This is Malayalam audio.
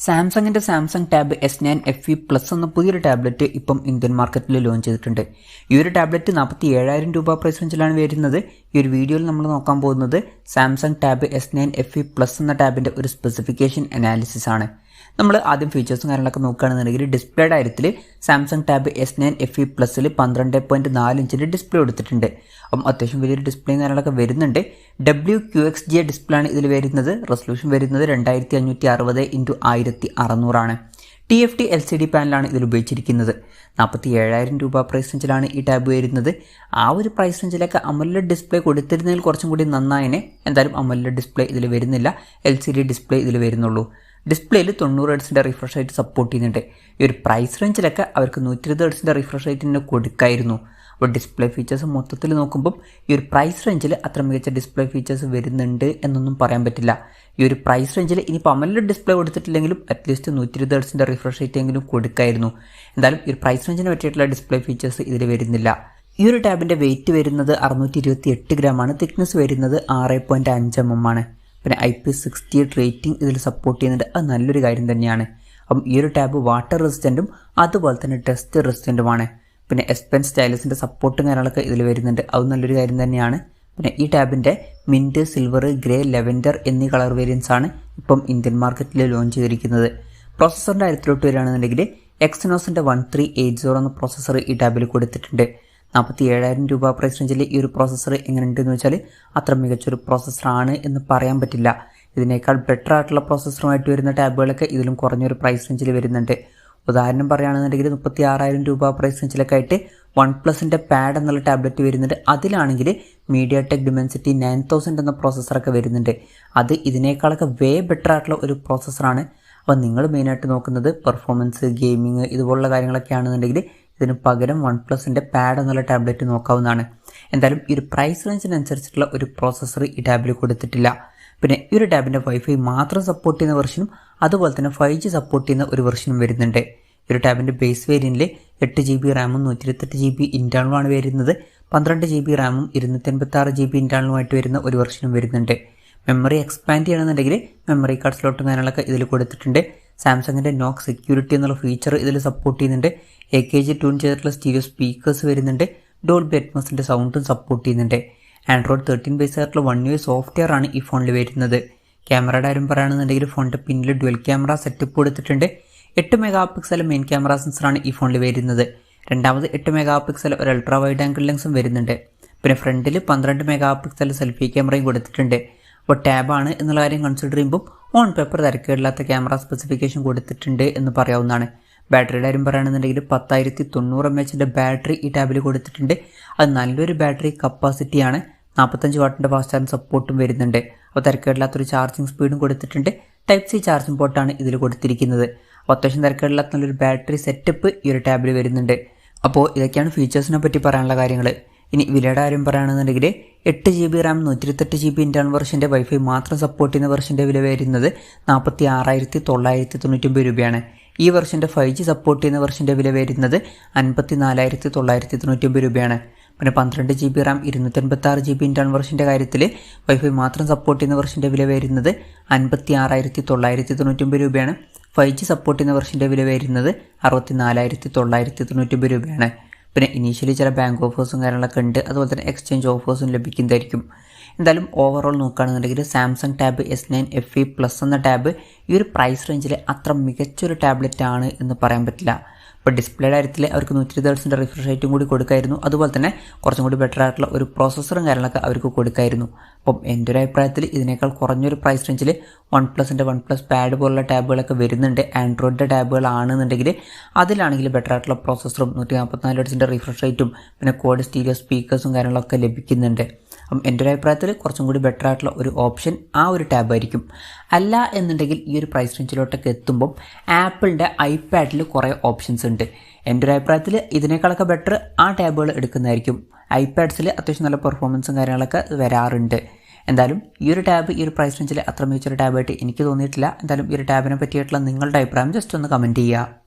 സാംസങ്ങിന്റെ Samsung tab S9 FE plus എന്ന പുതിയൊരു ടാബ്ലറ്റ് ഇപ്പം ഇന്ത്യൻ മാർക്കറ്റിൽ ലോഞ്ച് ചെയ്തിട്ടുണ്ട്. ഈ ഒരു ടാബ്ലറ്റ് 47,000 രൂപ പ്രൈസ് റേഞ്ചിലാണ് വരുന്നത്. ഈ ഒരു വീഡിയോയിൽ നമ്മൾ നോക്കാൻ പോകുന്നത് Samsung tab S9 FE plus എന്ന ടാബിന്റെ ഒരു സ്പെസിഫിക്കേഷൻ അനാലിസിസ് ആണ്. നമ്മൾ ആദ്യം ഫീച്ചേഴ്സും കാര്യങ്ങളൊക്കെ നോക്കുകയാണെന്നുണ്ടെങ്കിൽ ഡിസ്പ്ലേയുടെ കാര്യത്തിൽ സാംസങ് ടാബ് S9 FE പ്ലസിൽ 12.4 ഇഞ്ചിന്റെ ഡിസ്പ്ലേ കൊടുത്തിട്ടുണ്ട്. അപ്പം അത്യാവശ്യം വലിയൊരു ഡിസ്പ്ലേയും കാര്യങ്ങളൊക്കെ വരുന്നുണ്ട്. wqxga ഡിസ്പ്ലേ ആണ് ഇതിൽ വരുന്നത്. റെസൊല്യൂഷൻ വരുന്നത് 2560x1600 ആണ്. TFT LCD പാനലാണ് ഇതിൽ ഉപയോഗിച്ചിരിക്കുന്നത്. 47,000 രൂപ പ്രൈസ് റേഞ്ചിലാണ് ഈ ടാബ് വരുന്നത്. ആ ഒരു പ്രൈസ് റേഞ്ചിലൊക്കെ AMOLED ഡിസ്പ്ലേ കൊടുത്തിരുന്നതിൽ കുറച്ചും കൂടി നന്നായിനെ. എന്തായാലും AMOLED ഡിസ്പ്ലേ ഇതിൽ വരുന്നില്ല, LCD ഡിസ്പ്ലേ ഇതിൽ വരുന്നുള്ളൂ. ഡിസ്പ്ലേയിൽ 90 Hz റിഫ്രഷ് റേറ്റ് സപ്പോർട്ട് ചെയ്യുന്നുണ്ട്. ഈ ഒരു പ്രൈസ് റേഞ്ചിലൊക്കെ അവർക്ക് 120 Hz റിഫ്രഷ് റേറ്റിന് കൊടുക്കായിരുന്നു. അപ്പോൾ ഡിസ്പ്ലേ ഫീച്ചേഴ്സ് മൊത്തത്തിൽ നോക്കുമ്പോൾ ഈ ഒരു പ്രൈസ് റേഞ്ചിൽ അത്ര മികച്ച ഡിസ്പ്ലേ ഫീച്ചേഴ്സ് വരുന്നുണ്ട് എന്നൊന്നും പറയാൻ പറ്റില്ല. ഈ ഒരു പ്രൈസ് റേഞ്ചിൽ ഇനിയിപ്പോൾ AMOLED ഡിസ്പ്ലേ കൊടുത്തിട്ടില്ലെങ്കിലും അറ്റ്ലീസ്റ്റ് 120 Hz റിഫ്രഷ് റേറ്റ് എങ്കിലും കൊടുക്കായിരുന്നു. എന്തായാലും ഈ ഒരു പ്രൈസ് റേഞ്ചിന് പറ്റിയിട്ടുള്ള ഡിസ്പ്ലേ ഫീച്ചേഴ്സ് ഇതിൽ വരുന്നില്ല. ഈ ഒരു ടാബിൻ്റെ വെയിറ്റ് വരുന്നത് 628 ഗ്രാമാണ്. തിക്നെസ് വരുന്നത് 6.5 mm ആണ്. പിന്നെ IP68 റേറ്റിംഗ് ഇതിൽ സപ്പോർട്ട് ചെയ്യുന്നുണ്ട്. അത് നല്ലൊരു കാര്യം തന്നെയാണ്. അപ്പം ഈ ഒരു ടാബ് വാട്ടർ റെസിസ്റ്റൻറ്റും അതുപോലെ തന്നെ ഡസ്റ്റ് റെസിസ്റ്റൻറ്റുമാണ്. പിന്നെ S Pen സ്റ്റൈലസിൻ്റെ സപ്പോർട്ടും കാര്യങ്ങളൊക്കെ ഇതിൽ വരുന്നുണ്ട്. അത് നല്ലൊരു കാര്യം തന്നെയാണ്. പിന്നെ ഈ ടാബിൻ്റെ മിൻറ്റ്, സിൽവർ, ഗ്രേ, ലെവൻഡർ എന്നീ കളർ വേരിയൻസ് ആണ് ഇപ്പം ഇന്ത്യൻ മാർക്കറ്റിൽ ലോഞ്ച് ചെയ്തിരിക്കുന്നത്. പ്രോസസ്സറിൻ്റെ കാര്യത്തിലോട്ട് വരികയാണെന്നുണ്ടെങ്കിൽ exynosൻ്റെ 1380 എന്ന പ്രോസസ്സർ ഈ ടാബിൽ കൊടുത്തിട്ടുണ്ട്. 47,000 രൂപ പ്രൈസ് റേഞ്ചിൽ ഈ ഒരു പ്രോസസ്സർ എങ്ങനെയുണ്ടെന്ന് വെച്ചാൽ അത്ര മികച്ചൊരു പ്രോസസ്സറാണ് എന്ന് പറയാൻ പറ്റില്ല. ഇതിനേക്കാൾ ബെറ്റർ ആയിട്ടുള്ള പ്രോസസ്സറുമായിട്ട് വരുന്ന ടാബുകളൊക്കെ ഇതിലും കുറഞ്ഞൊരു പ്രൈസ് റേഞ്ചിൽ വരുന്നുണ്ട്. ഉദാഹരണം പറയുകയാണെന്നുണ്ടെങ്കിൽ 36,000 രൂപ പ്രൈസ് റേഞ്ചിലൊക്കെ ആയിട്ട് OnePlusന്റെ പാഡ് എന്നുള്ള ടാബ്ലറ്റ് വരുന്നുണ്ട്. അതിലാണെങ്കിൽ MediaTek Dimensity 9000 എന്ന പ്രോസസ്സറൊക്കെ വരുന്നുണ്ട്. അത് ഇതിനേക്കാളൊക്കെ വേ ബെറ്റർ ആയിട്ടുള്ള ഒരു പ്രോസസ്സറാണ്. അപ്പോൾ നിങ്ങൾ മെയിനായിട്ട് നോക്കുന്നത് പെർഫോമൻസ്, ഗെയിമിങ് ഇതുപോലുള്ള കാര്യങ്ങളൊക്കെ ആണെന്നുണ്ടെങ്കിൽ ഇതിന് പകരം OnePlusന്റെ പാഡ് എന്നുള്ള ടാബ്ലറ്റ് നോക്കാവുന്നതാണ്. എന്തായാലും ഈ ഒരു പ്രൈസ് റേഞ്ചിനനുസരിച്ചിട്ടുള്ള ഒരു പ്രോസസ്സർ ഈ ടാബിൽ കൊടുത്തിട്ടില്ല. പിന്നെ ഈ ഒരു ടാബിൻ്റെ വൈഫൈ മാത്രം സപ്പോർട്ട് ചെയ്യുന്ന വെർഷനും അതുപോലെ തന്നെ 5G സപ്പോർട്ട് ചെയ്യുന്ന ഒരു വെർഷനും വരുന്നുണ്ട്. ഈ ഒരു ടാബിൻ്റെ ബേസ് വേരിയൻറ്റിൽ 8GB റാമും 128GB ഇൻറ്റേർണലുമാണ് വരുന്നത്. 12GB റാമും 256GB ഇൻറ്റേർണലുമായിട്ട് വരുന്ന ഒരു വെർഷനും വരുന്നുണ്ട്. മെമ്മറി എക്സ്പാൻഡ് ചെയ്യണമെന്നുണ്ടെങ്കിൽ മെമ്മറി കാർഡ് സ്ലോട്ടും കാര്യങ്ങളൊക്കെ ഇതിൽ കൊടുത്തിട്ടുണ്ട്. സാംസങ്ങിൻ്റെ നോക്ക് സെക്യൂരിറ്റി എന്നുള്ള ഫീച്ചർ ഇതിൽ സപ്പോർട്ട് ചെയ്യുന്നുണ്ട്. AKG ട്യൂൺ ചെയ്തിട്ടുള്ള സ്റ്റീരിയോ സ്പീക്കേഴ്സ് വരുന്നുണ്ട്. ഡോൾബി അറ്റ്മോസിൻ്റെ സൗണ്ടും സപ്പോർട്ട് ചെയ്യുന്നുണ്ട്. Android 13 ബേസ് ആയിട്ടുള്ള 1UI സോഫ്റ്റ്വെയർ ആണ് ഈ ഫോണിൽ വരുന്നത്. ക്യാമറയുടെ കാര്യം പറയുകയാണെന്നുണ്ടെങ്കിൽ ഫോണിൻ്റെ പിന്നിൽ ഡ്യുവൽ ക്യാമറ സെറ്റപ്പ് കൊടുത്തിട്ടുണ്ട്. 8 MP മെയിൻ ക്യാമറ സെൻസറാണ് ഈ ഫോണിൽ വരുന്നത്. രണ്ടാമത് 8 MP ഒരു അൾട്രാ വൈഡ് ആംഗിൾ ലെൻസും വരുന്നുണ്ട്. പിന്നെ ഫ്രണ്ടിൽ 12 MP സെൽഫി ക്യാമറയും കൊടുത്തിട്ടുണ്ട്. അപ്പോൾ ടാബാണ് എന്നുള്ള കാര്യം കൺസിഡർ ചെയ്യുമ്പോൾ ഓൺ പേപ്പർ തിരക്കേടില്ലാത്ത ക്യാമറ സ്പെസിഫിക്കേഷൻ കൊടുത്തിട്ടുണ്ട് എന്ന് പറയാവുന്നതാണ്. ബാറ്ററിയുടെ കാര്യം പറയുകയാണെന്നുണ്ടെങ്കിൽ 10,090 mAh ബാറ്ററി ഈ ടാബിൽ കൊടുത്തിട്ടുണ്ട്. അത് നല്ലൊരു ബാറ്ററി കപ്പാസിറ്റിയാണ്. 45 വാട്ടിൻ്റെ ഫാസ്റ്റ് ചാർജിങ് സപ്പോർട്ടും വരുന്നുണ്ട്. അപ്പോൾ തിരക്കേടില്ലാത്തൊരു ചാർജിങ് സ്പീഡും കൊടുത്തിട്ടുണ്ട്. Type-C ചാർജിങ് പോർട്ടാണ് ഇതിൽ കൊടുത്തിരിക്കുന്നത്. അപ്പോൾ അത്യാവശ്യം തിരക്കേടില്ലാത്ത നല്ലൊരു ബാറ്ററി സെറ്റപ്പ് ഈ ഒരു ടാബിൽ വരുന്നുണ്ട്. അപ്പോൾ ഇതൊക്കെയാണ് ഫീച്ചേഴ്സിനെ പറ്റി പറയാനുള്ള കാര്യങ്ങൾ. ഇനി വിലയുടെ കാര്യം പറയുകയാണെന്നുണ്ടെങ്കിൽ 8GB റാം 128GB ഇൻറ്റേർണൽ വെർഷൻ്റെ വൈഫൈ മാത്രം സപ്പോർട്ട് ചെയ്യുന്ന വെർഷൻ്റെ വില വരുന്നത് 46,999 രൂപയാണ്. ഈ വെർഷൻ്റെ 5G സപ്പോർട്ട് ചെയ്യുന്ന വെർഷൻ്റെ വില വരുന്നത് 54,999 രൂപയാണ്. പിന്നെ 12GB റാം 256GB ഇൻറ്റേർണൽ വെർഷൻ്റെ കാര്യത്തിൽ വൈഫൈ മാത്രം സപ്പോർട്ട് ചെയ്യുന്ന വെർഷൻ്റെ വില വരുന്നത് 56,999 രൂപയാണ്. 5G സപ്പോർട്ട് ചെയ്യുന്ന വെർഷൻ്റെ വില വരുന്നത് 64,999 രൂപയാണ്. പിന്നെ ഇനീഷ്യലി ചില ബാങ്ക് ഓഫേഴ്സും കാര്യങ്ങളൊക്കെ ഉണ്ട്. അതുപോലെ തന്നെ എക്സ്ചേഞ്ച് ഓഫേഴ്സും ലഭിക്കുന്നതായിരിക്കും. എന്തായാലും ഓവറോൾ നോക്കുകയാണെന്നുണ്ടെങ്കിൽ Samsung tab S9 FE plus എന്ന ടാബ് ഈ ഒരു പ്രൈസ് റേഞ്ചിൽ അത്ര മികച്ചൊരു ടാബ്ലറ്റ് ആണ് എന്ന് പറയാൻ പറ്റില്ല. ഇപ്പോൾ ഡിസ്പ്ലേയുടെ കാര്യത്തിൽ അവർക്ക് 120 Hz റിഫ്രഷ് റേറ്റും കൂടി കൊടുക്കായിരുന്നു. അതുപോലെ തന്നെ കുറച്ചും കൂടി ബെറ്റർ ആയിട്ടുള്ള ഒരു പ്രോസസ്സറും കാര്യങ്ങളൊക്കെ അവർക്ക് കൊടുക്കായിരുന്നു. അപ്പം എൻ്റെ ഒരു അഭിപ്രായത്തിൽ ഇതിനേക്കാൾ കുറഞ്ഞൊരു പ്രൈസ് റേഞ്ചിൽ OnePlusൻ്റെ OnePlus പാഡ് പോലുള്ള ടാബുകളൊക്കെ വരുന്നുണ്ട്. ആൻഡ്രോയിഡിൻ്റെ ടാബുകളാണെന്നുണ്ടെങ്കിൽ അതിലാണെങ്കിൽ ബെറ്റർ ആയിട്ടുള്ള പ്രോസസ്സറും 144 Hz റിഫ്രഷ് റേറ്റും പിന്നെ കോഡ് സ്റ്റീരിയോ സ്പീക്കേഴ്സും കാര്യങ്ങളൊക്കെ ലഭിക്കുന്നുണ്ട്. അപ്പം എൻ്റെ ഒരു അഭിപ്രായത്തിൽ കുറച്ചും കൂടി ബെറ്റർ ആയിട്ടുള്ള ഒരു ഓപ്ഷൻ ആ ഒരു ടാബായിരിക്കും. അല്ല എന്നുണ്ടെങ്കിൽ ഈ ഒരു പ്രൈസ് റേഞ്ചിലോട്ടൊക്കെ എത്തുമ്പം ആപ്പിളിൻ്റെ iPadൽ കുറേ ഓപ്ഷൻസ് ഉണ്ട്. എൻ്റെ ഒരു അഭിപ്രായത്തിൽ ഇതിനേക്കാളൊക്കെ ബെറ്റർ ആ ടാബുകൾ എടുക്കുന്നതായിരിക്കും. iPadsൽ അത്യാവശ്യം നല്ല പെർഫോമൻസും കാര്യങ്ങളൊക്കെ വരാറുണ്ട്. എന്തായാലും ഈ ഒരു ടാബ് ഈ ഒരു പ്രൈസ് റേഞ്ചിൽ അത്ര മികച്ചൊരു ടാബായിട്ട് എനിക്ക് തോന്നിയിട്ടില്ല. എന്തായാലും ഈ ഒരു ടാബിനെ പറ്റിയിട്ടുള്ള നിങ്ങളുടെ അഭിപ്രായം ജസ്റ്റ് ഒന്ന് കമൻറ്റ് ചെയ്യുക.